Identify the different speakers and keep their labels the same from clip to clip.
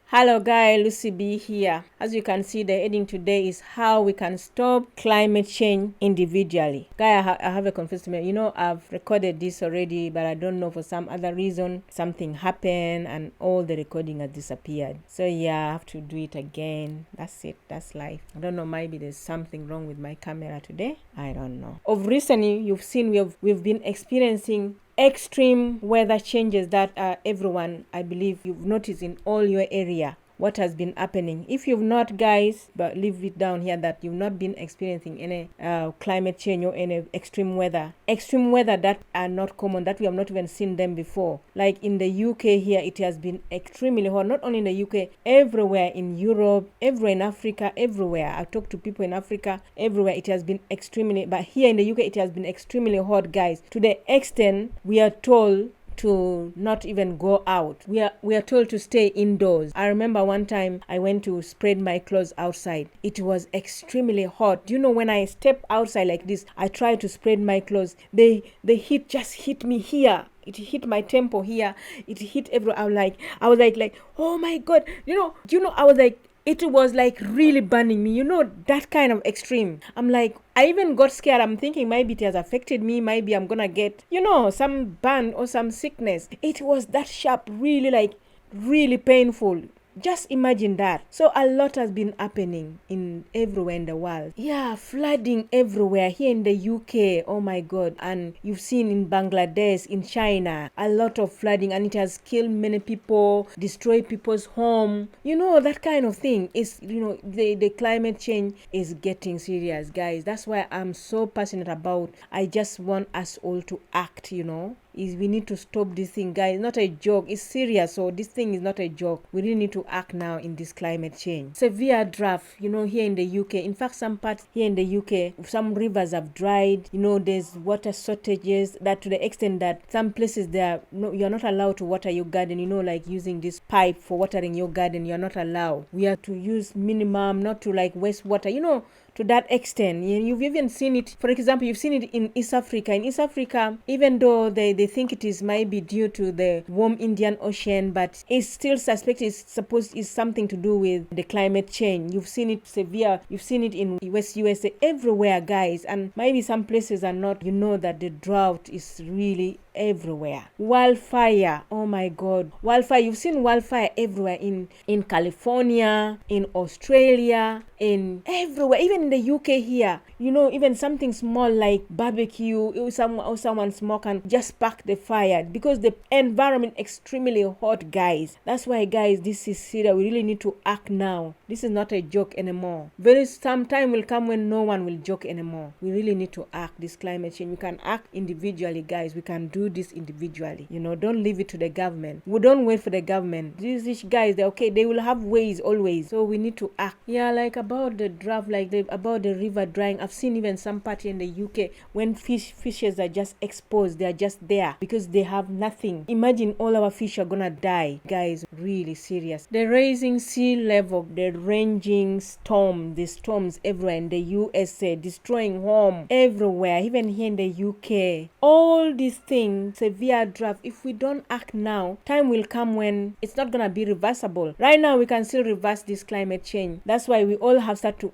Speaker 1: Hello guys, Lucy B here. As you can see, the heading today is how we can stop climate change individually. Guy, I have a confession. I've recorded this already, but I don't know, for some other reason something happened and all the recording has disappeared. So yeah, I have to do it again. That's it. That's life. I don't know, maybe there's something wrong with my camera today. I don't know. Of recently, you've seen we've been experiencing extreme weather changes that everyone, I believe, you've noticed in all your area what has been happening. If you've not, guys, but leave it down here that you've not been experiencing any climate change or any extreme weather that are not common, that we have not even seen them before. Like in the UK here, it has been extremely hot. Not only in the UK, everywhere in Europe, everywhere in Africa, everywhere. I talk to people in Africa, everywhere it has been extremely, but here in the UK it has been extremely hot, guys, to the extent we are told to not even go out. We are told to stay indoors. I remember one time I went to spread my clothes outside. It was extremely hot. Do you know, when I step outside like this, I try to spread my clothes. The heat just hit me here. It hit my temple here. It hit everywhere. I was like, oh my God. I was like, it was like really burning me, that kind of extreme. I'm like, I even got scared. I'm thinking maybe it has affected me. Maybe I'm gonna get, some burn or some sickness. It was that sharp, really painful. Just imagine that. So a lot has been happening in everywhere in the world. Yeah, flooding everywhere. Here in the UK, oh my God. And you've seen in Bangladesh, in China, a lot of flooding, and it has killed many people, destroyed people's home. That kind of thing is, the climate change is getting serious, guys. That's why I'm so passionate about. I just want us all to act, we need to stop this thing, guys. It's not a joke. It's serious. So this thing is not a joke. We really need to act now in this climate change. Severe drought, here in the UK. In fact, some parts here in the UK, some rivers have dried. There's water shortages, that to the extent that some places you're not allowed to water your garden. Like using this pipe for watering your garden, you're not allowed. We are to use minimum, not to waste water. To that extent. You've even seen it, for example, you've seen it in East Africa. In East Africa, even though they think it is maybe due to the warm Indian Ocean, but it's still suspected it's something to do with the climate change. You've seen it severe. You've seen it in West USA, everywhere, guys. And maybe some places are not, that the drought is really everywhere. Wildfire, oh my God. Wildfire, you've seen wildfire everywhere in California, in Australia, in everywhere, even in the UK here. Even something small like barbecue, or someone smoke and just spark the fire, because the environment extremely hot, guys. That's why, guys, this is serious. We really need to act now. This is not a joke anymore. Some time will come when no one will joke anymore. We really need to act. This climate change, we can act individually, guys. We can do this individually. Don't leave it to the government. We don't wait for the government. These guys, they're okay. They will have ways always. So we need to act. Yeah, like about the drought, about the river drying. I've seen even some party in the UK when fishes are just exposed. They are just there because they have nothing. Imagine all our fish are gonna die, guys. Really serious. The rising sea level, the raging the storms everywhere in the USA, destroying home everywhere, even here in the UK. All these things, severe drought. If we don't act now, time will come when it's not gonna be reversible. Right now, we can still reverse this climate change. That's why we all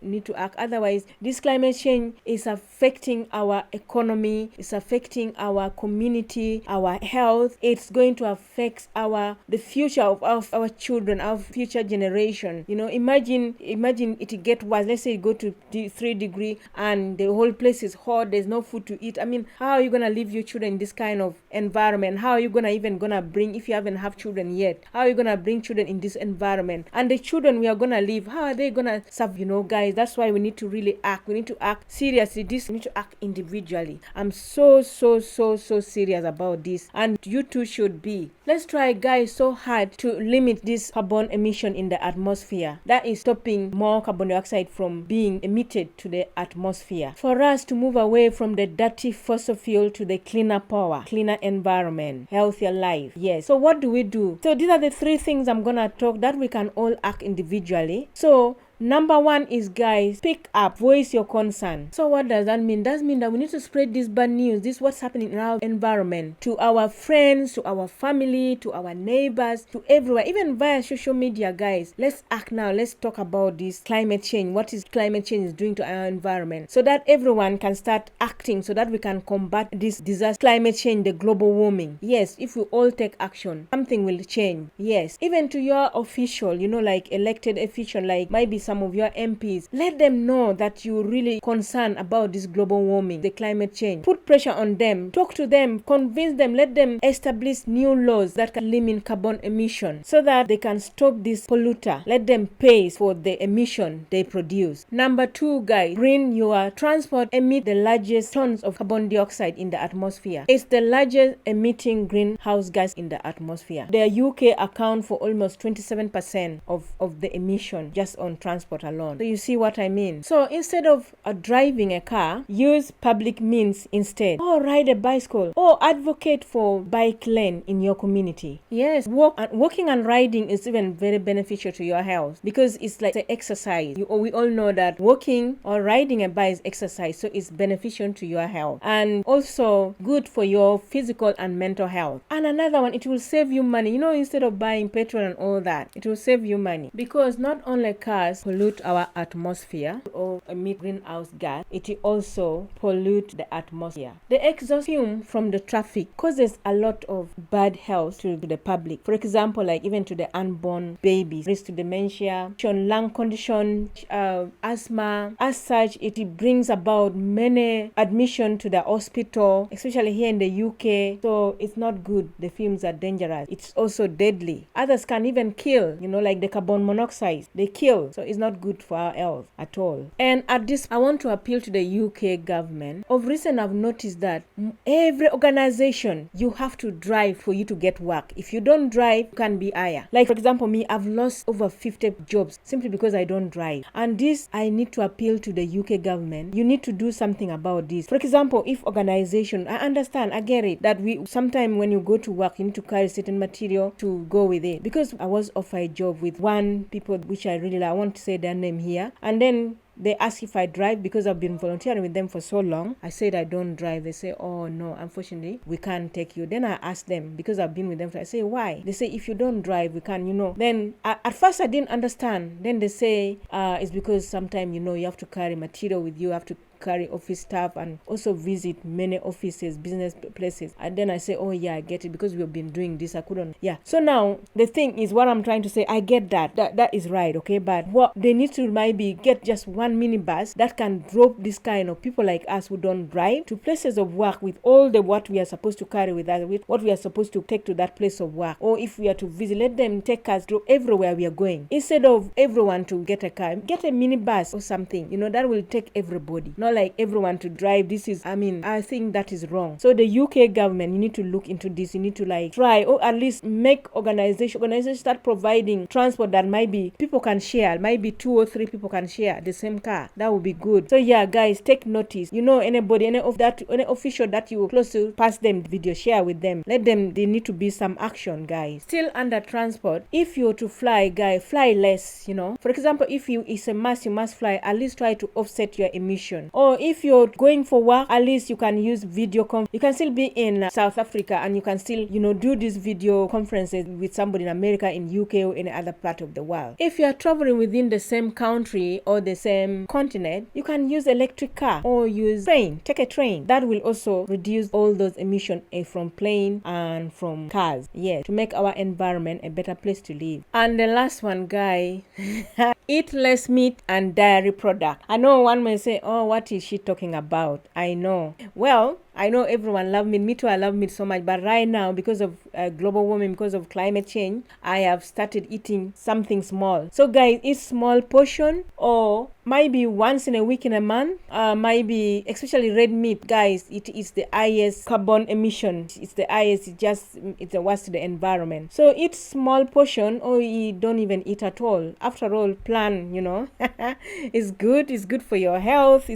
Speaker 1: need to act. Otherwise, this climate change is affecting our economy, it's affecting our community, our health. It's going to affect the future of our children, our future generation. Imagine it get worse. Let's say you go to 3 degrees and the whole place is hot. There's no food to eat. I mean, how are you gonna leave your children in this kind of environment? How are you gonna bring, if you haven't have children yet, how are you gonna bring children in this environment? And the children we are gonna leave, how are they gonna survive? Guys, that's why we need to really act. We need to act seriously. We need to act individually. I'm so serious about this, and you too should be. Let's try, guys, so hard to limit this carbon emission in the atmosphere. That is stopping more carbon dioxide from being emitted to the atmosphere. For us to move away from the dirty fossil fuel to the cleaner power, cleaner environment, healthier life. Yes. So what do we do? So these are the 3 things I'm gonna talk that we can all act individually. So Number one is, guys, speak up, voice your concern. So what does that mean? That means that we need to spread this bad news, this what's happening in our environment, to our friends, to our family, to our neighbors, to everywhere, even via social media, guys. Let's act now. Let's talk about this climate change. What is climate change is doing to our environment, so that everyone can start acting, so that we can combat this disaster, climate change, the global warming. Yes, if we all take action, something will change. Yes, even to your official, like elected official, like maybe some of your MPs, let them know that you're really concerned about this global warming, the climate change. Put pressure on them, talk to them, convince them, let them establish new laws that can limit carbon emission, so that they can stop this polluter. Let them pay for the emission they produce. Number two, guys, green your transport emit the largest tons of carbon dioxide in the atmosphere. It's the largest emitting greenhouse gas in the atmosphere. The UK account for almost 27% of the emission just on transport alone. So you see what I mean? So instead of driving a car, use public means instead, or ride a bicycle, or advocate for bike lane in your community. Yes, walking and riding is even very beneficial to your health, because it's like an exercise. We all know that walking or riding a bike is exercise, so it's beneficial to your health and also good for your physical and mental health. And another one, it will save you money. Instead of buying petrol and all that, it will save you money, because not only cars pollute our atmosphere or emit greenhouse gas, it also pollute the atmosphere. The exhaust fume from the traffic causes a lot of bad health to the public. For example, like even to the unborn babies, risk to dementia, lung condition, asthma. As such, it brings about many admission to the hospital, especially here in the UK. So it's not good. The fumes are dangerous. It's also deadly. Others can even kill, like the carbon monoxide. They kill. So it's not good for our health at all. And at this, I want to appeal to the UK government. Of recent, I've noticed that every organization, you have to drive for you to get work. If you don't drive, you can be higher. Like, for example, me, I've lost over 50 jobs simply because I don't drive. And this, I need to appeal to the UK government. You need to do something about this. For example, if organization, I understand, I get it, that sometimes when you go to work, you need to carry certain material to go with it. Because I was offered a job with one people, which I really like. I want to say their name here. And then they ask if I drive, because I've been volunteering with them for so long. I said I don't drive. They say, oh no, unfortunately, we can't take you. Then I asked them, because I've been with them, I say, why? They say, if you don't drive, we can, Then at first I didn't understand. Then they say, it's because sometimes, you have to carry material with you, have to carry office staff, and also visit many offices, business places. And then I say, oh yeah, I get it, because we've been doing this. I couldn't. Yeah. So now the thing is, what I'm trying to say, I get that is right, okay, but what they need to maybe get just one minibus that can drop this kind of people like us who don't drive to places of work with all the what we are supposed to carry with us, with what we are supposed to take to that place of work. Or if we are to visit, let them take us to everywhere we are going. Instead of everyone to get a car, get a minibus or something, that will take everybody. Not like everyone to drive. I think that is wrong. So the UK government, you need to look into this. You need to try, or at least make organizations start providing transport that maybe people can share. Maybe 2 or 3 people can share the same car. That would be good. So yeah, guys, take notice. Anybody, any official that you are close to, pass them the video, share with them. There need to be some action, guys. Still under transport, if you're to fly, guys, fly less. For example, if it's a must, you must fly. At least try to offset your emission. Or if you're going for work, at least you can use video you can still be in South Africa, and you can still do these video conferences with somebody in America, in UK, or any other part of the world. If you are traveling within the same country or the same continent, you can use electric car or use train. Take a train. That will also reduce all those emissions from plane and from cars. Yeah, to make our environment a better place to live. And the last one, guy, eat less meat and dairy product. I know one may say, oh, what is she talking about? I know. Well, I know everyone loves meat. Me too, I love meat so much. But right now, because of global warming, because of climate change, I have started eating something small. So guys, eat small portion, or maybe once in a week, in a month. Maybe, especially red meat, guys, it is the highest carbon emission. It's the highest. It's the worst to the environment. So eat small portion, or you don't even eat at all. After all, plan, it's good. It's good for your health.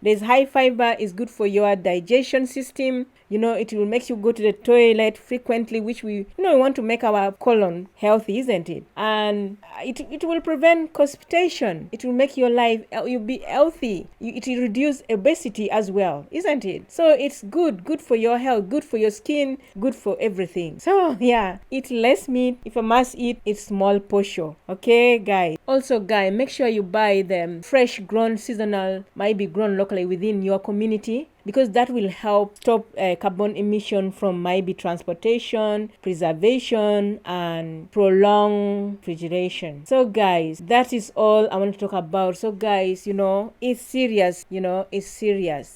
Speaker 1: There's high fiber. It's good for your digestion. excretion system. It will make you go to the toilet frequently, which we want to make our colon healthy, isn't it? And it will prevent constipation. It will make your life, you'll be healthy. It will reduce obesity as well, isn't it? So it's good for your health, good for your skin, good for everything. So yeah, eat less meat. If you must eat, it's small portion. Okay, guys. Also, guys, make sure you buy them fresh grown seasonal, might be grown locally within your community, because that will help stop carbon emission from maybe transportation, preservation, and prolonged refrigeration. So guys, that is all I want to talk about. So guys, it's serious, it's serious.